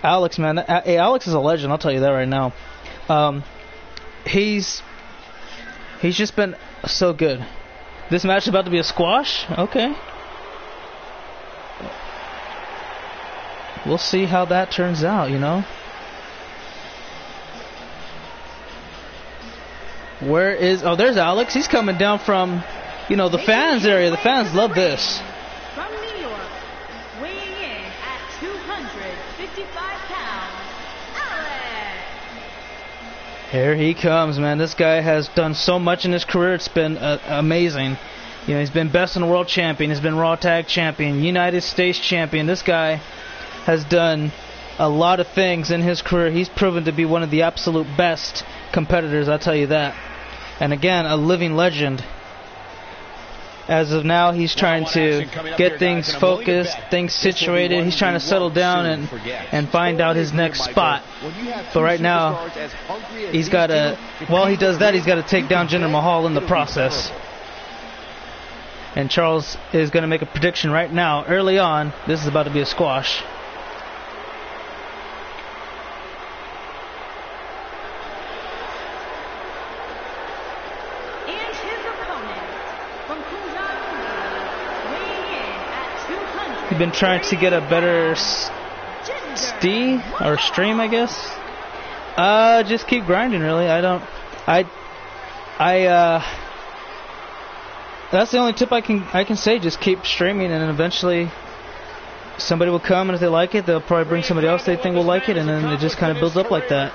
Alex, man. Hey, Alex is a legend, I'll tell you that right now. He's just been so good. This match is about to be a squash? Okay. We'll see how that turns out, you know. Where is... Oh, there's Alex. He's coming down from, you know, the fans area. The fans love this. From New York, weighing in at 255 pounds, Alex. Here he comes, man. This guy has done so much in his career. It's been amazing. You know, he's been Best in the World champion. He's been Raw Tag champion, United States champion. This guy has done a lot of things in his career. He's proven to be one of the absolute best competitors, I'll tell you that. And again, a living legend. As of now, he's trying to get things focused, things situated. He's trying to settle down and find out his next spot. But right now, he's got to, while he does that, he's got to take down Jinder Mahal in the process. And Charles is going to make a prediction right now. Early on, this is about to be a squash. He's been trying to get a better stream, I guess. Just keep grinding, really. That's the only tip I can say. Just keep streaming, and then eventually somebody will come, and if they like it, they'll probably bring somebody else they think will like it, and then it just kind of builds up like that.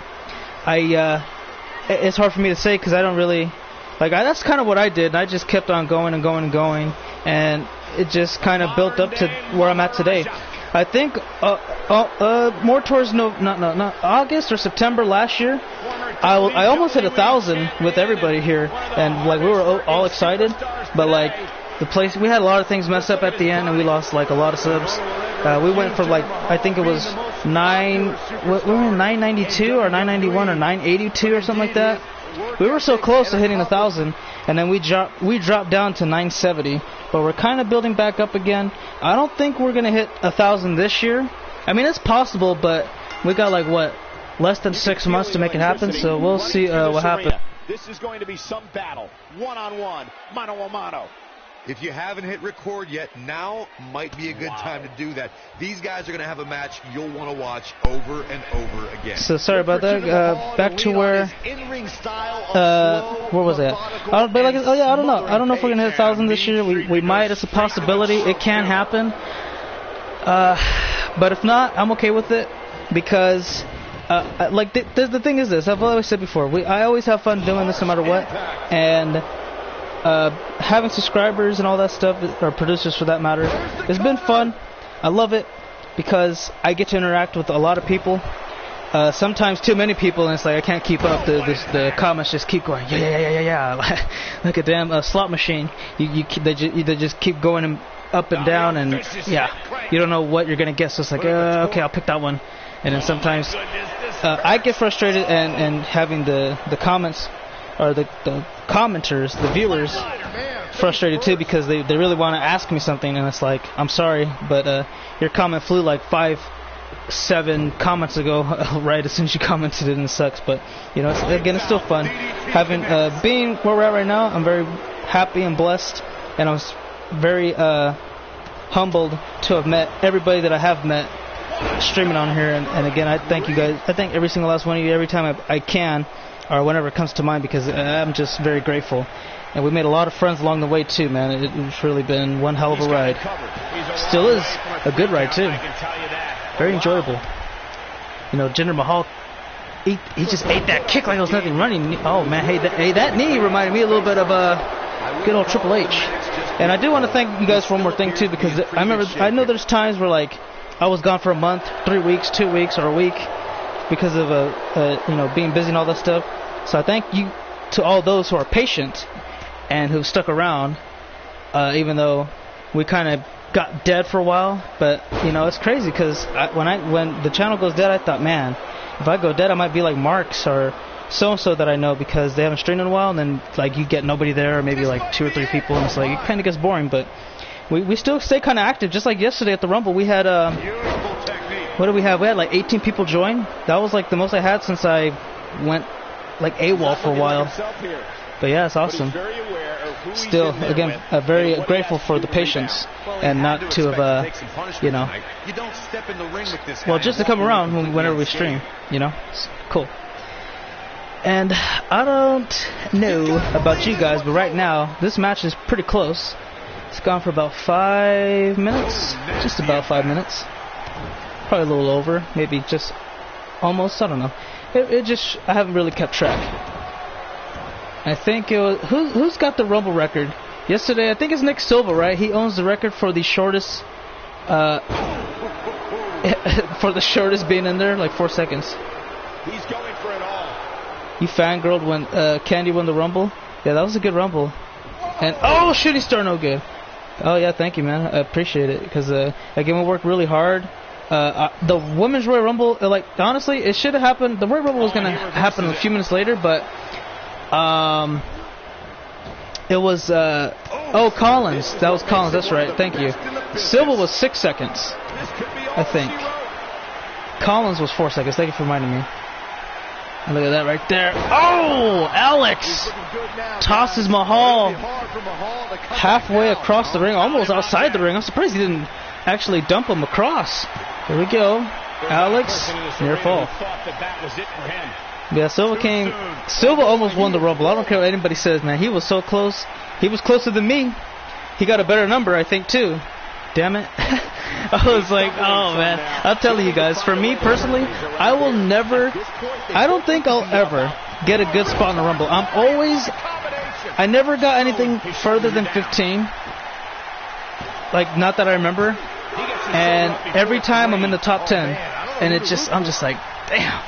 It's hard for me to say because I don't really that's kind of what I did. I just kept on going and going and going, and it just kind of built up to where I'm at today. I think more towards not August or September last year, I almost hit 1,000 with everybody here, and we were all excited. But the place, we had a lot of things messed up at the end, and we lost a lot of subs. We went from I think it was 992 or 991 or 982 or something like that. We were so close to hitting 1,000, and then we dropped down to 970. But we're kind of building back up again. I don't think we're gonna hit 1,000 this year. I mean, it's possible, but we got less than 6 months to make it happen. So we'll see what happens. This is going to be some battle, one-on-one, mano-a-mano. If you haven't hit record yet, now might be a good time to do that. These guys are going to have a match you'll want to watch over and over again. So sorry about that. Back to where was that? I don't know. I don't know if we're going to hit 1,000 this year. We might. It's a possibility. It can happen. But if not, I'm okay with it because the thing is this. I've always said before. I always have fun doing this no matter what, and having subscribers and all that stuff, or producers for that matter, it's been fun. I love it because I get to interact with a lot of people. Sometimes too many people, and it's I can't keep up. The comments just keep going. Yeah. Like a damn slot machine. They just keep going up and down, and you don't know what you're gonna get. So it's okay, I'll pick that one. And then sometimes I get frustrated and having the comments or the commenters, the viewers, frustrated too because they really want to ask me something, and it's I'm sorry, but your comment flew 5-7 comments ago, right as soon as you commented it, and it sucks. But it's still fun. Having being where we're at right now, I'm very happy and blessed, and I was very humbled to have met everybody that I have met streaming on here, and again, I thank you guys. I thank every single last one of you every time I can, or whenever it comes to mind, because I'm just very grateful. And we made a lot of friends along the way too, man. It's really been one hell of a ride. Still is a good ride too. Very enjoyable. Jinder Mahal, he just ate that kick like it was nothing running. Oh man, hey, that knee reminded me a little bit of good old Triple H. And I do want to thank you guys for one more thing too, because I know there's times where like I was gone for a month, 3 weeks, 2 weeks, or a week because of being busy and all that stuff. So I thank you to all those who are patient and who stuck around, even though we kind of got dead for a while. But it's crazy because when the channel goes dead, I thought, man, if I go dead, I might be like Marks or so-and-so that I know, because they haven't streamed in a while, and then like you get nobody there, or maybe like 2 or 3 people, and it's like it kind of gets boring. But we still stay kind of active. Just like yesterday at the Rumble, we had what did we have? We had like 18 people join. That was like the most I had since I went like AWOL for a while. But yeah, it's awesome. Still, again, very grateful for the patience, and not to have well, just to come around whenever we stream. It's cool. And I don't know about you guys, but right now this match is pretty close. It's gone for about 5 minutes, just about 5 minutes, probably a little over, maybe just almost. I don't know. I haven't really kept track. I think it was who's got the Rumble record yesterday. I think it's Nick Silva, right? He owns the record for the shortest being in there, like 4 seconds. He's going for it all. You fangirled when Candy won the Rumble? Yeah, that was a good Rumble. And oh, shooting star, no good. Oh yeah, thank you, man. I appreciate it, because again, we worked really hard. The Women's Royal Rumble, like honestly, it should have happened. The Royal Rumble was gonna happen a few minutes later, but it was Collins. That was Collins. That's right. Thank you. Silva was 6 seconds, I think. Collins was 4 seconds. Thank you for reminding me. And look at that right there. Oh, Alex tosses Mahal halfway across the ring, almost outside the ring. I'm surprised he didn't actually dump him across. Here we go. Alex, near fall. Yeah, Silva almost won the Rumble. I don't care what anybody says, man. He was so close. He was closer than me. He got a better number, I think, too. Damn it. I was like, oh, man. I'm telling you guys, for me personally, I don't think I'll ever get a good spot in the Rumble. I never got anything further than 15. Like, not that I remember. And every time I'm in the top 10. And I'm just like, damn.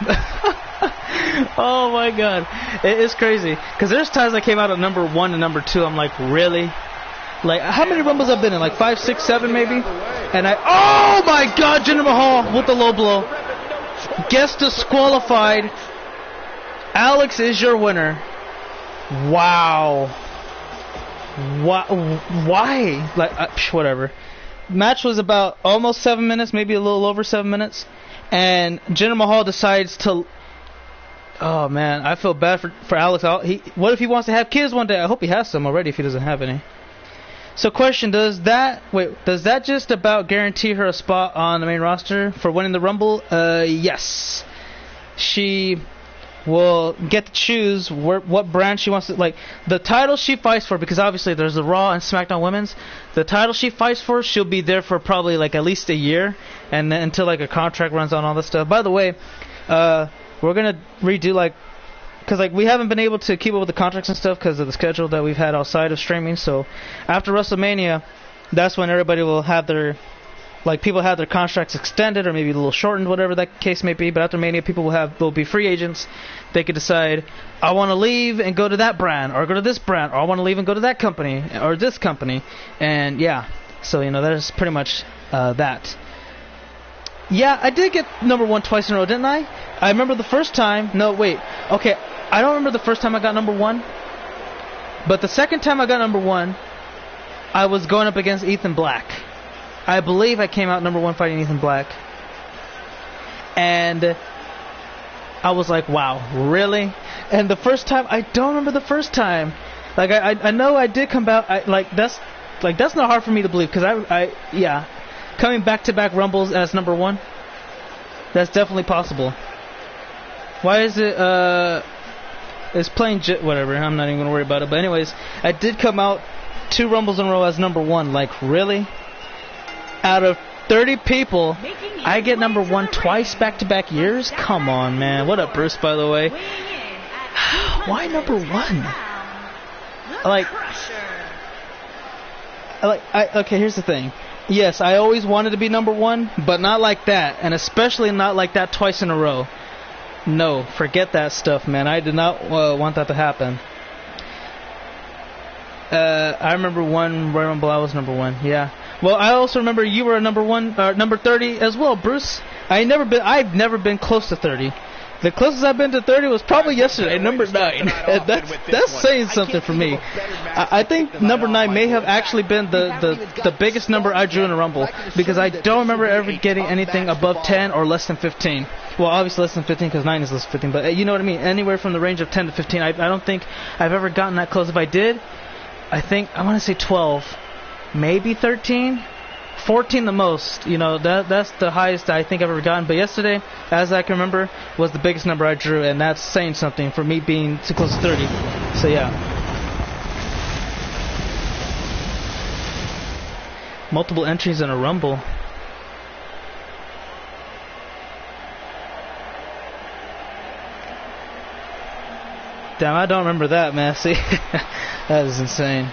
Oh my god, it's crazy. Because there's times I came out at number 1 and number 2. I'm like, really? Like, how many Rumbles I've been in? Like 5, 6, 7 maybe? And oh my god, Jinder Mahal with the low blow. Gets disqualified. Alex is your winner. Wow. Why? Like, whatever. Match was about almost 7 minutes, maybe a little over 7 minutes. And Jinder Mahal decides to... Oh man, I feel bad for Alex. What if he wants to have kids one day? I hope he has some already if he doesn't have any. So question, does that just about guarantee her a spot on the main roster for winning the Rumble? Yes. She will get to choose what brand she wants to, like, the title she fights for, because obviously there's the Raw and SmackDown Women's. The title she fights for, she'll be there for probably like at least a year, and then until like a contract runs on all this stuff. By the way, we're gonna redo because we haven't been able to keep up with the contracts and stuff because of the schedule that we've had outside of streaming. So after WrestleMania, that's when everybody will have people have their contracts extended or maybe a little shortened, whatever that case may be. But after Mania, people will be free agents. They could decide, I want to leave and go to that brand, or go to this brand, or I want to leave and go to that company or this company. And yeah, so that is pretty much that. Yeah, I did get number 1 twice in a row, didn't I? I remember the first time. No, wait. Okay, I don't remember the first time I got number 1. But the second time I got number 1, I was going up against Ethan Black. I believe I came out number 1 fighting Ethan Black. And I was like, wow, really? And the first time, I don't remember the first time. Like, I know I did come out. That's not hard for me to believe, because yeah. Coming back-to-back Rumbles as number 1, that's definitely possible. Why is it, it's playing whatever, I'm not even going to worry about it. But anyways, I did come out 2 Rumbles in a row as number 1. Like, really? Out of 30 people, I get number 1 twice back-to-back years? Come on, man. What up, Bruce, by the way? Why number 1? Like... Okay, here's the thing. Yes, I always wanted to be number one, but not like that, and especially not like that twice in a row. No, forget that stuff, man. I did not want that to happen. I remember one Royal Rumble, I was number one. Yeah. Well, I also remember you were a number 30 as well, Bruce. I've never been close to 30. The closest I've been to 30 was probably yesterday, number 9. That's saying something for me. I think number 9 may have actually been the biggest number I drew in a Rumble, because I don't remember ever getting anything above 10 or less than 15. Well, obviously less than 15 because 9 is less than 15, but you know what I mean. Anywhere from the range of 10 to 15. I don't think I've ever gotten that close. If I did, I want to say 12, maybe 13. 14 the most, that's the highest I think I've ever gotten. But yesterday, as I can remember, was the biggest number I drew, and that's saying something for me being too close to 30. So yeah. Multiple entries in a Rumble. Damn, I don't remember that, man. See? That is insane.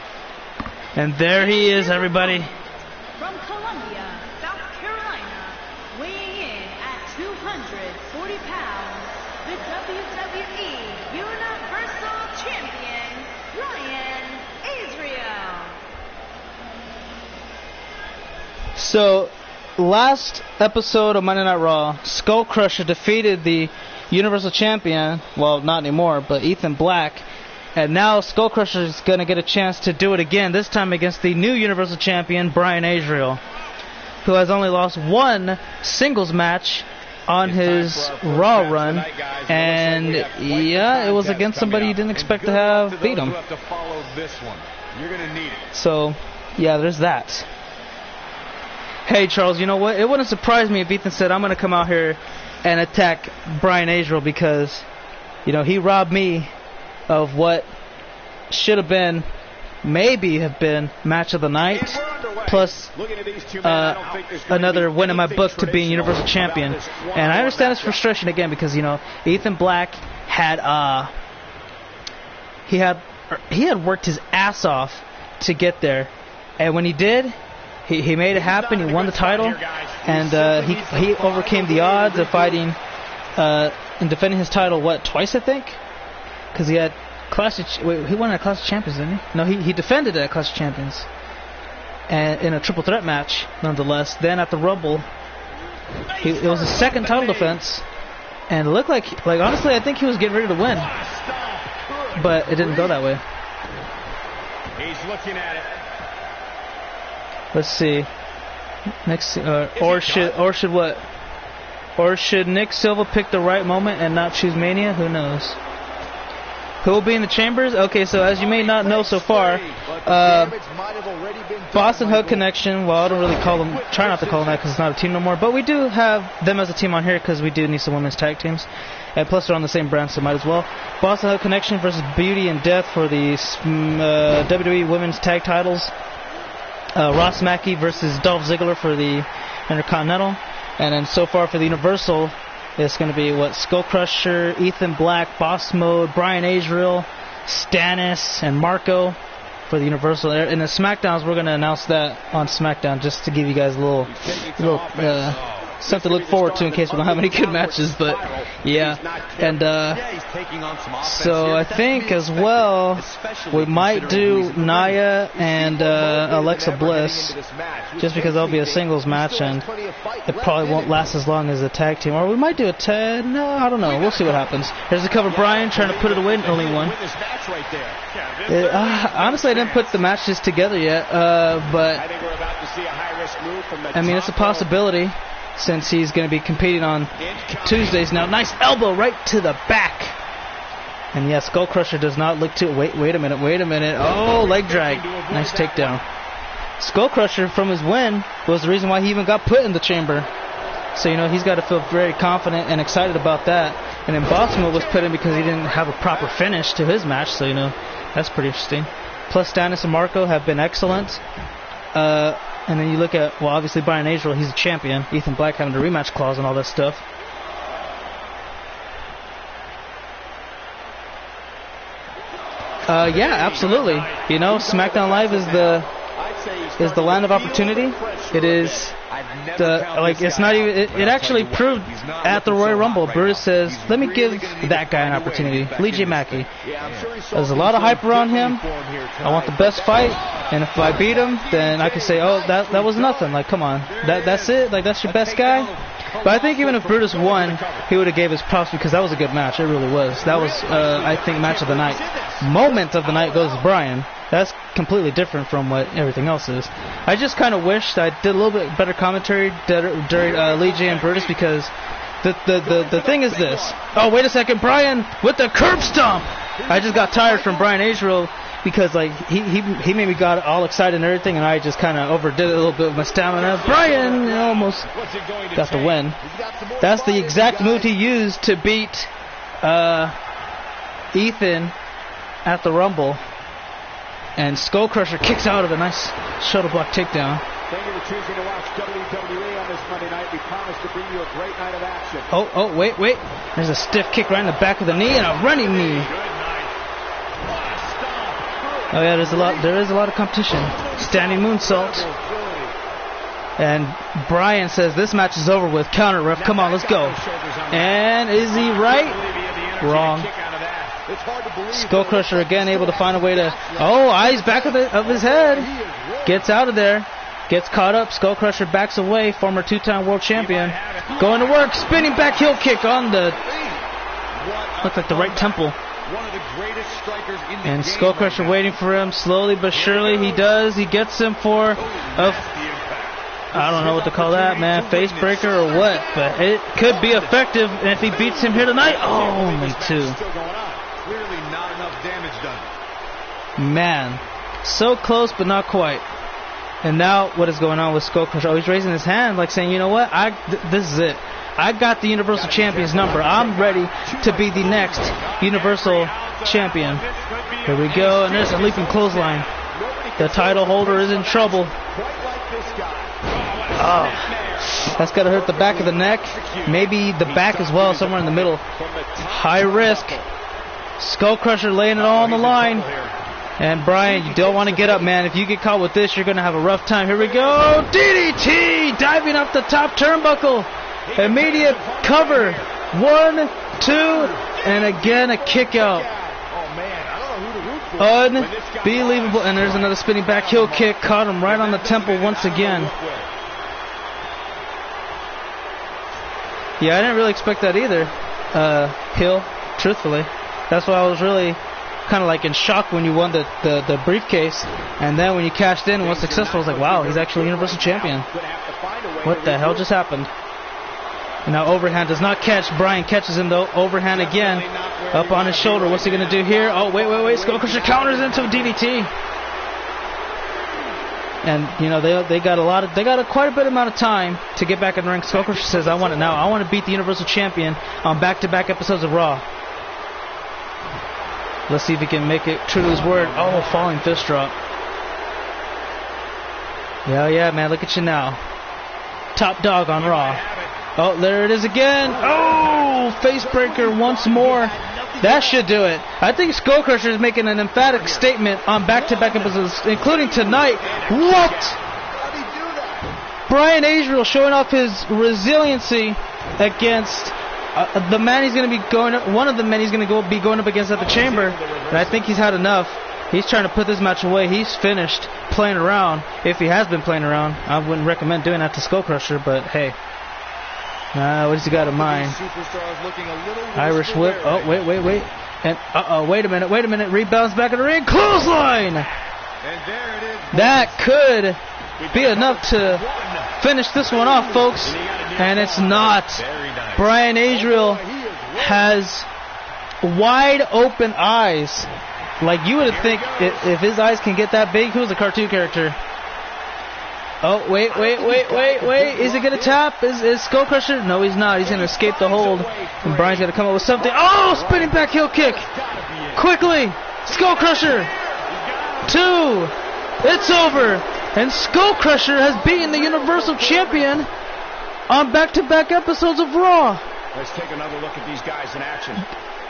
And there he is, everybody. From Columbia, South Carolina, weighing in at 240 pounds, the WWE Universal Champion, Ryan Israel. So, last episode of Monday Night Raw, Skull Crusher defeated the Universal Champion, well, not anymore, but Ethan Black. And now Skull Crusher is going to get a chance to do it again, this time against the new Universal Champion, Brian Israel, who has only lost one singles match on his Raw run. And, yeah, it was against somebody you didn't expect to have beat him. So, yeah, there's that. Hey, Charles, you know what? It wouldn't surprise me if Ethan said, I'm going to come out here and attack Brian Israel because, he robbed me of what should have been, maybe have been, match of the night, plus another win in my book to being Universal Champion. And I understand his frustration again because, Ethan Black had he had worked his ass off to get there, and when he did, he made it happen. He won the title, and he overcame the odds of fighting and defending his title, twice, I think? Because he had he won at Clash of Champions, didn't he? No, he defended it at Clash of Champions, and in a triple threat match, nonetheless. Then at the Rumble, it was his second title defense, and it looked like honestly, I think he was getting ready to win, but it didn't go that way. He's looking at it. Let's see. Next, or should Nick Silva pick the right moment and not choose Mania? Who knows? Who will be in the chambers? Okay, so as you may not know so far, Boston Hug Connection, well, I don't really try not to call them that because it's not a team no more, but we do have them as a team on here because we do need some women's tag teams. And plus they're on the same brand, so might as well. Boston Hug Connection versus Beauty and Death for the WWE Women's Tag Titles. Ross Mackey versus Dolph Ziggler for the Intercontinental. And then so far for the Universal, it's going to be Skull Crusher, Ethan Black, Boss Mode, Brian Israel, Stannis, and Marco for the Universal. In the SmackDowns, we're going to announce that on SmackDown just to give you guys a little something to look forward to in case we don't have any good matches. But yeah, and so I think as well we might do Nia and Alexa Bliss, just because there'll be a singles match and it probably won't last as long as a tag team. Or we might do a tag. No, I don't know. We'll see what happens. Here's the cover. Brian trying to put it away, only one. Honestly, I didn't put the matches together yet, but I mean, it's a possibility since he's going to be competing on Tuesdays now. Nice elbow right to the back. And yeah, Skull Crusher does not look too... Wait a minute. Oh, leg drag. Nice takedown. Skull Crusher, from his win, was the reason why he even got put in the chamber. So, he's got to feel very confident and excited about that. And then Boss Mode was put in because he didn't have a proper finish to his match. So, that's pretty interesting. Plus, Stannis and Marco have been excellent. And then you look at, obviously Brian Israel, he's a champion. Ethan Black having the rematch clause and all that stuff. Yeah, absolutely. SmackDown Live is is the land of opportunity. It is it's not even, it actually proved at the Royal Rumble. Brutus says, let me give that guy an opportunity. Lee J. Mackey. There's a lot of hype around him. I want the best fight, and if I beat him, then I can say, oh, that was nothing. Like, come on, that's it. Like, that's your best guy. But I think even if Brutus won, he would have gave his props, because that was a good match. It really was. That was, I think, match of the night. Moment of the night goes to Bryan. That's completely different from what everything else is. I just kind of wished I did a little bit better commentary during Lee J and Brutus, because the thing is this. Oh, wait a second, Bryan with the curb stomp. I just got tired from Bryan Israel, because like he made me got all excited and everything, and I just kind of overdid it a little bit with my stamina. Bryan almost got the win. That's the exact move he used to beat Ethan at the Rumble. And Skull Crusher kicks out of a nice shuttle block takedown. Thank you for choosing to watch WWE on this Monday night. We promise to bring you a great night of action. Oh, wait. There's a stiff kick right in the back of the knee and a running knee. Oh yeah, there is a lot of competition. Standing moonsault. And Bryan says this match is over with. Counter, ref. Come on, let's go. And is he right? Wrong. Skull Crusher again able to find a way to... Oh, eyes back of his head. Gets out of there. Gets caught up. Skull Crusher backs away. Former two-time world champion. Going to work. Spinning back heel kick on the... Looks like the right temple. And Skull Crusher waiting for him. Slowly but surely he does. He gets him for a... I don't know what to call that, man. Face breaker or what. But it could be effective if he beats him here tonight. Oh, only two. Clearly not enough damage done. Man, so close but not quite. And now what is going on with Skull Crusher? Oh, he's raising his hand like saying, you know what? This is it. I got the Universal Champion's number. I'm ready to be the next Universal Champion. Here we go, and there's a leaping clothesline. The title holder is in trouble. Oh, that's got to hurt the back of the neck. Maybe the back as well, somewhere in the middle. High risk. Skull Crusher laying it all on the line. And Bryan, you don't want to get up, man. If you get caught with this, you're going to have a rough time. Here we go. DDT! Diving up the top turnbuckle. Immediate cover. 1, 2, and again a kick out. Unbelievable. And there's another spinning back heel kick. Caught him right on the temple once again. Yeah, I didn't really expect that either, Hill, truthfully. That's why I was really kind of like in shock when you won the briefcase, and then when you cashed in and was successful, I was like, wow, he's actually Universal Champion. What the hell just happened? And now overhand does not catch. Bryan catches him though. Overhand again, up on his shoulder. What's he gonna do here? Oh, wait. Skull Crusher counters into a DDT. And you know they got quite a bit amount of time to get back in the ring. Skull Crusher says, I want it now. I want to beat the Universal Champion on back-to-back episodes of Raw. Let's see if he can make it true to his word. Oh, falling fist drop. Yeah, man, look at you now. Top dog on Raw. Oh, there it is again. Oh, face breaker once more. That should do it. I think Skull Crusher is making an emphatic statement on back-to-back episodes, including tonight. What? Bryan Israel showing off his resiliency against the man he's going to be one of the men he's going to be going up against at the Chamber. And I think he's had enough. He's trying to put this match away. He's finished playing around. If he has been playing around, I wouldn't recommend doing that to Skull Crusher, but hey. What has he got in mind? Irish whip. Oh, wait. And wait a minute. Rebounds back in the ring. Clothesline! That could be enough to finish this one off, folks. And it's not. Bryan Israel has wide open eyes. Like you would think if his eyes can get that big, who's a cartoon character? Oh, wait. Is he going to tap? Is Skull Crusher? No, he's not. He's going to escape the hold. And Bryan's going to come up with something. Oh, spinning back heel kick. Quickly. Skull Crusher. 2. It's over. And Skull Crusher has beaten the Universal Champion on back-to-back episodes of Raw. Let's take another look at these guys in action.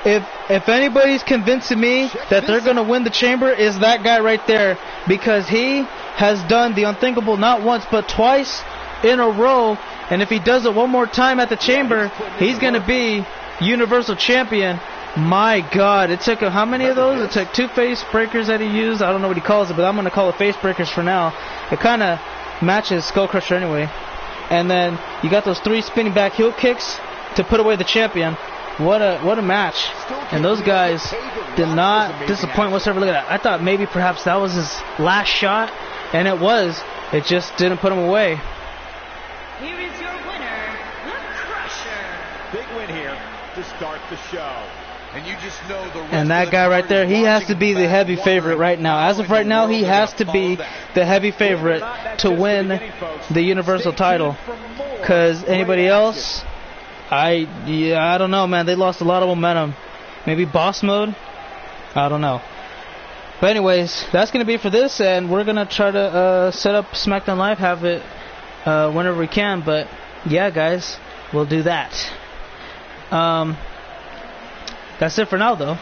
if anybody's convincing me that they're going to win the chamber, is that guy right there, because he has done the unthinkable not once but twice in a row, and if he does it one more time at the chamber, he's going to be Universal Champion. My God, it took how many of those? It took 2 face breakers that he used. I don't know what he calls it, but I'm going to call it face breakers for now. It kind of matches Skull Crusher anyway. And then you got those 3 spinning back heel kicks to put away the champion. What a match. And those guys did not disappoint whatsoever. Look at that. I thought maybe perhaps that was his last shot, and it was. It just didn't put him away. Here is your winner, the Crusher. Big win here to start the show. And you just know the rest And that guy right there, he has to be the heavy favorite right now. As of right now, he has to be the heavy favorite to win the Universal title. Because anybody else, I don't know, man. They lost a lot of momentum. Maybe boss mode? I don't know. But anyways, that's going to be for this, and we're going to try to set up SmackDown Live, have it whenever we can. But yeah, guys, we'll do that. That's it for now, though.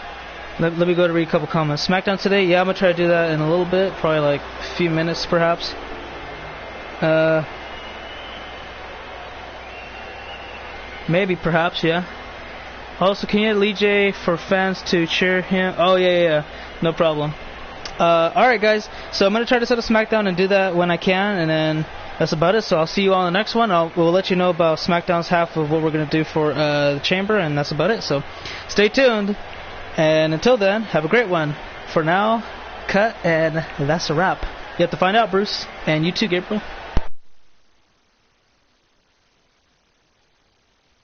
Let me go to read a couple comments. SmackDown today, yeah, I'm going to try to do that in a little bit. Probably like a few minutes, perhaps. Maybe, perhaps, yeah. Also, can you add Lee J for fans to cheer him? Oh, yeah. No problem. Alright, guys. So I'm going to try to set a SmackDown and do that when I can, and then that's about it. So I'll see you all on the next one. We'll let you know about SmackDown's half of what we're going to do for the Chamber, and that's about it. So stay tuned. And until then, have a great one. For now, cut, and that's a wrap. You have to find out, Bruce. And you too, Gabriel.